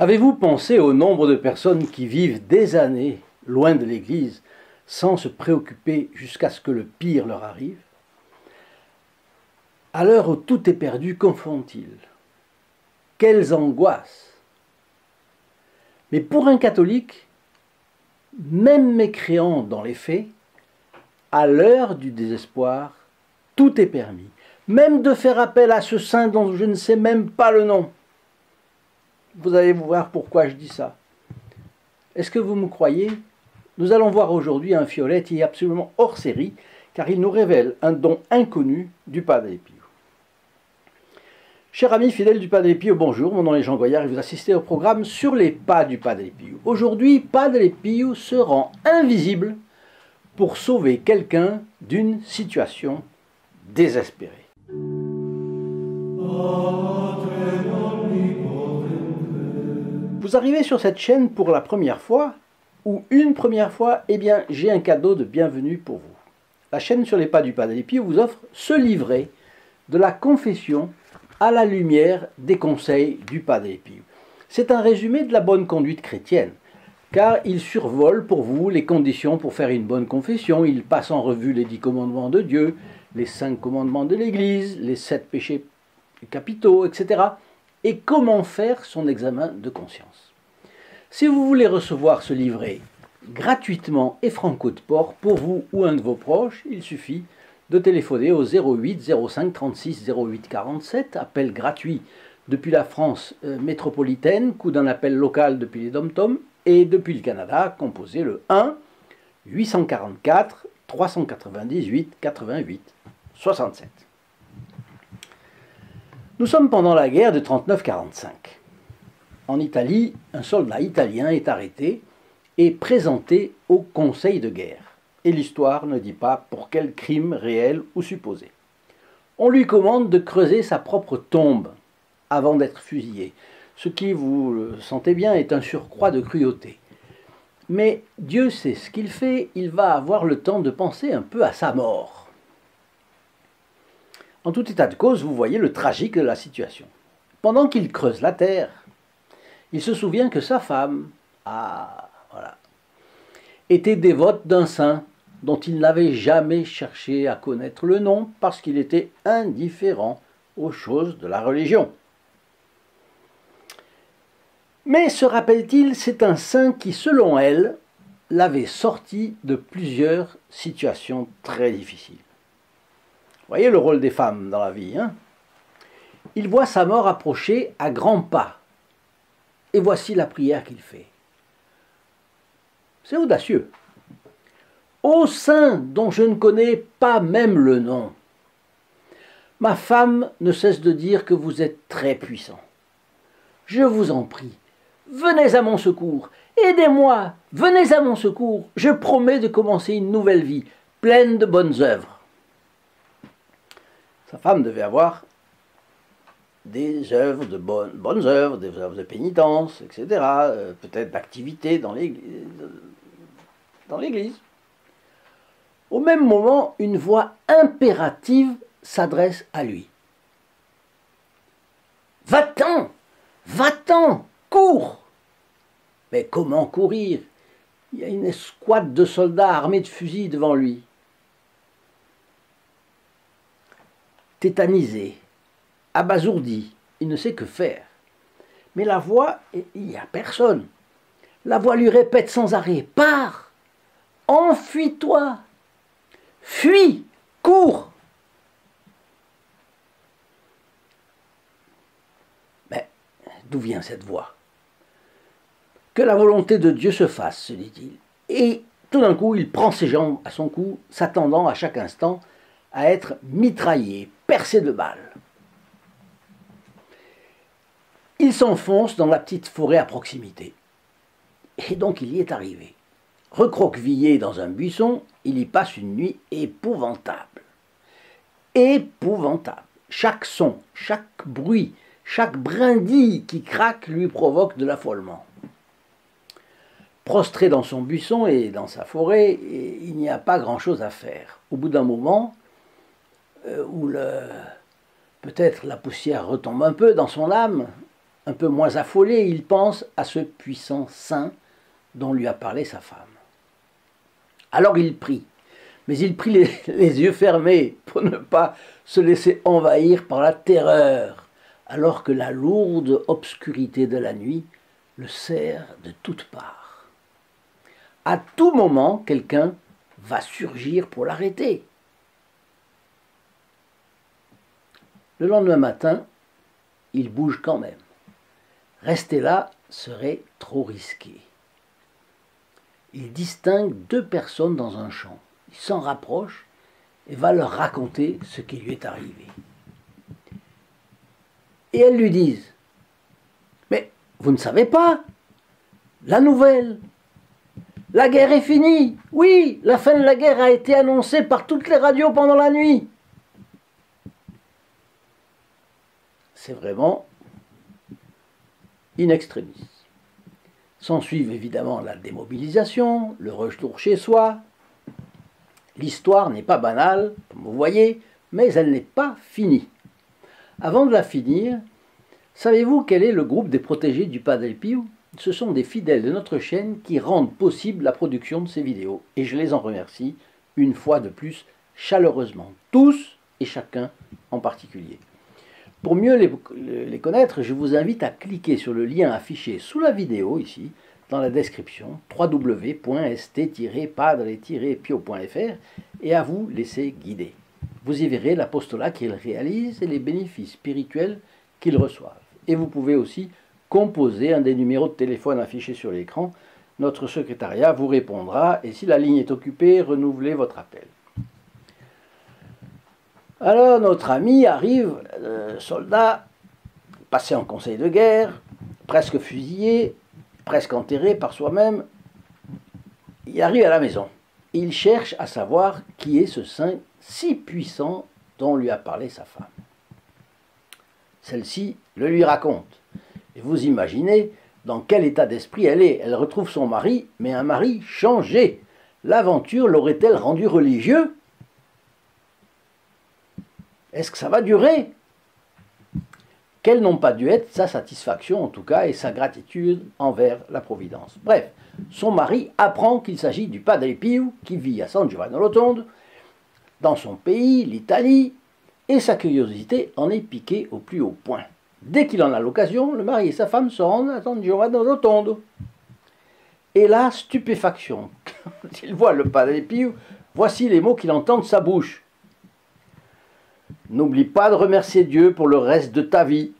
Avez-vous pensé au nombre de personnes qui vivent des années loin de l'Église sans se préoccuper jusqu'à ce que le pire leur arrive? À l'heure où tout est perdu, qu'en font-ils? Quelles angoisses! Mais pour un catholique, même mécréant dans les faits, à l'heure du désespoir, tout est permis. Même de faire appel à ce saint dont je ne sais même pas le nom. Vous allez voir pourquoi je dis ça. Est-ce que vous me croyez? Nous allons voir aujourd'hui un fiolet qui est absolument hors série, car il nous révèle un don inconnu du Padre Pio. Chers amis fidèles du Padre Pio, bonjour, mon nom est Jean Goyard et vous assistez au programme Sur les pas du Padre Pio. Aujourd'hui, Padre Pio se rend invisible pour sauver quelqu'un d'une situation désespérée. Vous arrivez sur cette chaîne pour la première fois, ou une première fois, eh bien j'ai un cadeau de bienvenue pour vous. La chaîne Sur les pas du Padre Pio vous offre ce livret de la confession à la lumière des conseils du Padre Pio. C'est un résumé de la bonne conduite chrétienne, car il survole pour vous les conditions pour faire une bonne confession. Il passe en revue les 10 commandements de Dieu, les 5 commandements de l'Église, les 7 péchés capitaux, etc. et comment faire son examen de conscience. Si vous voulez recevoir ce livret gratuitement et franco de port pour vous ou un de vos proches, il suffit de téléphoner au 08 05 36 08 47, appel gratuit depuis la France métropolitaine, coût d'un appel local depuis les DOM-TOM, et depuis le Canada, composez le 1 844 398 88 67. Nous sommes pendant la guerre de 39-45. En Italie, un soldat italien est arrêté et présenté au conseil de guerre. Et l'histoire ne dit pas pour quel crime réel ou supposé. On lui commande de creuser sa propre tombe avant d'être fusillé, ce qui, vous le sentez bien, est un surcroît de cruauté. Mais Dieu sait ce qu'il fait, il va avoir le temps de penser un peu à sa mort. En tout état de cause, vous voyez le tragique de la situation. Pendant qu'il creuse la terre, il se souvient que sa femme, était dévote d'un saint dont il n'avait jamais cherché à connaître le nom parce qu'il était indifférent aux choses de la religion. Mais se rappelle-t-il, c'est un saint qui, selon elle, l'avait sorti de plusieurs situations très difficiles. Vous voyez le rôle des femmes dans la vie, hein? Il voit sa mort approcher à grands pas. Et voici la prière qu'il fait. C'est audacieux. Ô saint dont je ne connais pas même le nom, ma femme ne cesse de dire que vous êtes très puissant. Je vous en prie, venez à mon secours, aidez-moi, venez à mon secours, je promets de commencer une nouvelle vie, pleine de bonnes œuvres. Sa femme devait avoir des œuvres de bonnes œuvres, des œuvres de pénitence, etc., peut-être d'activité dans l'Église. Au même moment, une voix impérative s'adresse à lui. Va-t'en, va-t'en, cours! Mais comment courir? Il y a une escouade de soldats armés de fusils devant lui. Tétanisé, abasourdi, il ne sait que faire. Mais la voix, il n'y a personne. La voix lui répète sans arrêt, pars, enfuis-toi, fuis, cours. Mais d'où vient cette voix? Que la volonté de Dieu se fasse, se dit-il. Et tout d'un coup, il prend ses jambes à son cou, s'attendant à chaque instant à être mitraillé, percé de balles. Il s'enfonce dans la petite forêt à proximité. Et donc il y est arrivé. Recroquevillé dans un buisson, il y passe une nuit épouvantable. Épouvantable. Chaque son, chaque bruit, chaque brindille qui craque lui provoque de l'affolement. Prostré dans son buisson et dans sa forêt, il n'y a pas grand-chose à faire. Au bout d'un moment, où peut-être la poussière retombe un peu dans son âme, un peu moins affolé, il pense à ce puissant saint dont lui a parlé sa femme. Alors il prie, mais il prie les yeux fermés pour ne pas se laisser envahir par la terreur, alors que la lourde obscurité de la nuit le serre de toutes parts. À tout moment, quelqu'un va surgir pour l'arrêter. Le lendemain matin, il bouge quand même. Rester là serait trop risqué. Il distingue deux personnes dans un champ. Il s'en rapproche et va leur raconter ce qui lui est arrivé. Et elles lui disent « Mais vous ne savez pas la nouvelle. La guerre est finie. Oui, la fin de la guerre a été annoncée par toutes les radios pendant la nuit. » C'est vraiment in extremis. S'ensuivent évidemment la démobilisation, le retour chez soi. L'histoire n'est pas banale, comme vous voyez, mais elle n'est pas finie. Avant de la finir, savez-vous quel est le groupe des protégés du Padre Pio? Ce sont des fidèles de notre chaîne qui rendent possible la production de ces vidéos. Et je les en remercie une fois de plus chaleureusement, tous et chacun en particulier. Pour mieux les connaître, je vous invite à cliquer sur le lien affiché sous la vidéo, ici, dans la description, www.st-padre-pio.fr, et à vous laisser guider. Vous y verrez l'apostolat qu'ils réalisent et les bénéfices spirituels qu'ils reçoivent. Et vous pouvez aussi composer un des numéros de téléphone affichés sur l'écran. Notre secrétariat vous répondra, et si la ligne est occupée, renouvelez votre appel. Alors notre ami arrive, soldat, passé en conseil de guerre, presque fusillé, presque enterré par soi-même. Il arrive à la maison. Il cherche à savoir qui est ce saint si puissant dont lui a parlé sa femme. Celle-ci le lui raconte. Et vous imaginez dans quel état d'esprit elle est. Elle retrouve son mari, mais un mari changé. L'aventure l'aurait-elle rendu religieux ? Est-ce que ça va durer? Quelle n'ont pas dû être sa satisfaction en tout cas et sa gratitude envers la Providence. Bref, son mari apprend qu'il s'agit du Padre Pio qui vit à San Giovanni Rotondo, dans son pays, l'Italie, et sa curiosité en est piquée au plus haut point. Dès qu'il en a l'occasion, le mari et sa femme se rendent à San Giovanni Rotondo. Et là, stupéfaction. Quand il voit le Padre Pio, voici les mots qu'il entend de sa bouche. N'oublie pas de remercier Dieu pour le reste de ta vie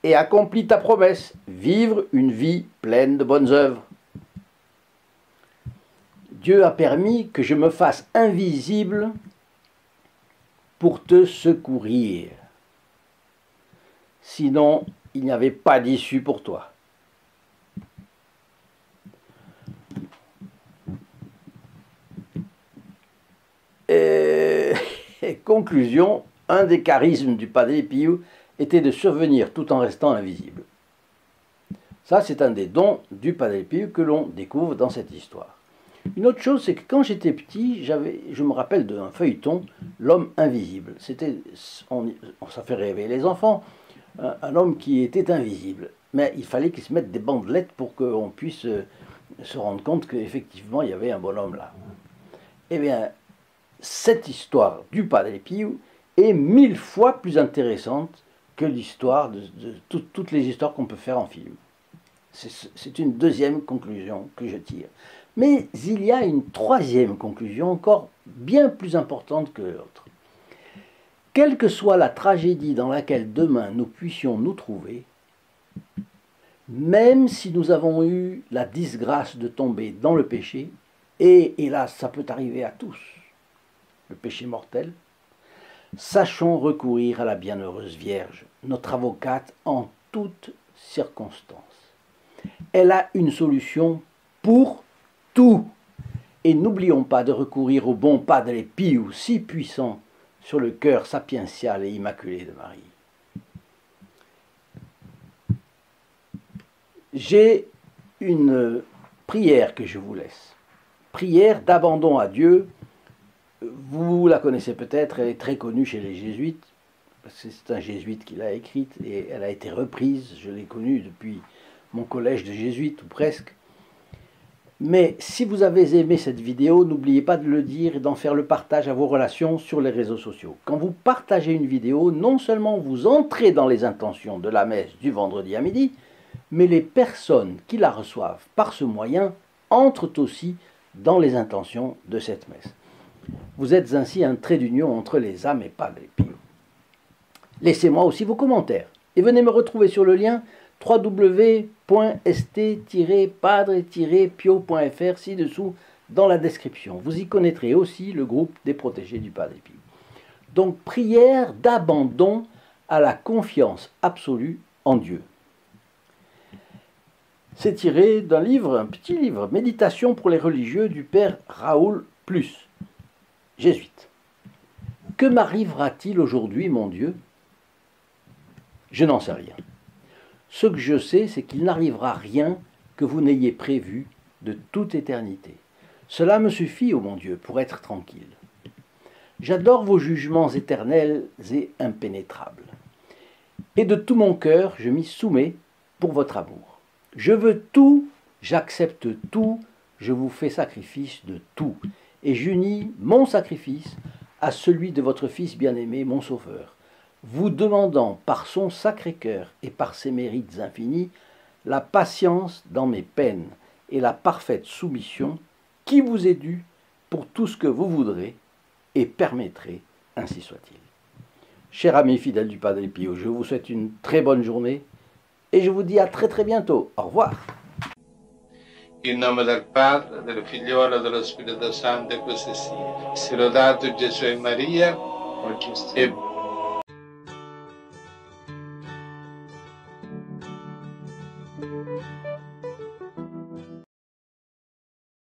et accomplis ta promesse, vivre une vie pleine de bonnes œuvres. Dieu a permis que je me fasse invisible pour te secourir. Sinon, il n'y avait pas d'issue pour toi. Conclusion, un des charismes du Padre Pio était de survenir tout en restant invisible. Ça, c'est un des dons du Padre Pio que l'on découvre dans cette histoire. Une autre chose, c'est que quand j'étais petit, je me rappelle d'un feuilleton, L'homme invisible. Ça fait rêver les enfants, un homme qui était invisible. Mais il fallait qu'il se mette des bandelettes pour qu'on puisse se rendre compte qu'effectivement, il y avait un bonhomme là. Eh bien, cette histoire du Padre Pio est 1000 fois plus intéressante que l'histoire de toutes les histoires qu'on peut faire en film. C'est une deuxième conclusion que je tire. Mais il y a une troisième conclusion encore bien plus importante que l'autre. Quelle que soit la tragédie dans laquelle demain nous puissions nous trouver, même si nous avons eu la disgrâce de tomber dans le péché, et hélas, ça peut arriver à tous, le péché mortel, sachons recourir à la bienheureuse Vierge, notre avocate en toutes circonstances. Elle a une solution pour tout. Et n'oublions pas de recourir au bon Padre Pio, si puissant sur le cœur sapiential et immaculé de Marie. J'ai une prière que je vous laisse. Prière d'abandon à Dieu. Vous la connaissez peut-être, elle est très connue chez les jésuites. c'est un jésuite qui l'a écrite et elle a été reprise, je l'ai connue depuis mon collège de jésuites ou presque. Mais si vous avez aimé cette vidéo, n'oubliez pas de le dire et d'en faire le partage à vos relations sur les réseaux sociaux. Quand vous partagez une vidéo, non seulement vous entrez dans les intentions de la messe du vendredi à midi, mais les personnes qui la reçoivent par ce moyen entrent aussi dans les intentions de cette messe. Vous êtes ainsi un trait d'union entre les âmes et Padre Pio. Laissez-moi aussi vos commentaires et venez me retrouver sur le lien www.st-padre-pio.fr ci-dessous dans la description. Vous y connaîtrez aussi le groupe des protégés du Padre Pio. Donc, prière d'abandon à la confiance absolue en Dieu. C'est tiré d'un livre, un petit livre, Méditation pour les religieux du père Raoul Plus, jésuite. Que m'arrivera-t-il aujourd'hui, mon Dieu? Je n'en sais rien. Ce que je sais, c'est qu'il n'arrivera rien que vous n'ayez prévu de toute éternité. Cela me suffit, ô mon Dieu, pour être tranquille. J'adore vos jugements éternels et impénétrables. Et de tout mon cœur, je m'y soumets pour votre amour. Je veux tout, j'accepte tout, je vous fais sacrifice de tout. Et j'unis mon sacrifice à celui de votre Fils bien-aimé, mon Sauveur, vous demandant par son sacré cœur et par ses mérites infinis la patience dans mes peines et la parfaite soumission qui vous est due pour tout ce que vous voudrez et permettrez, ainsi soit-il. Chers amis fidèles du Padre Pio, je vous souhaite une très bonne journée et je vous dis à très bientôt. Au revoir. In nome del Padre, del Figliolo e dello Spirito Santo, e così sia. Sia lodato Gesù e Maria, e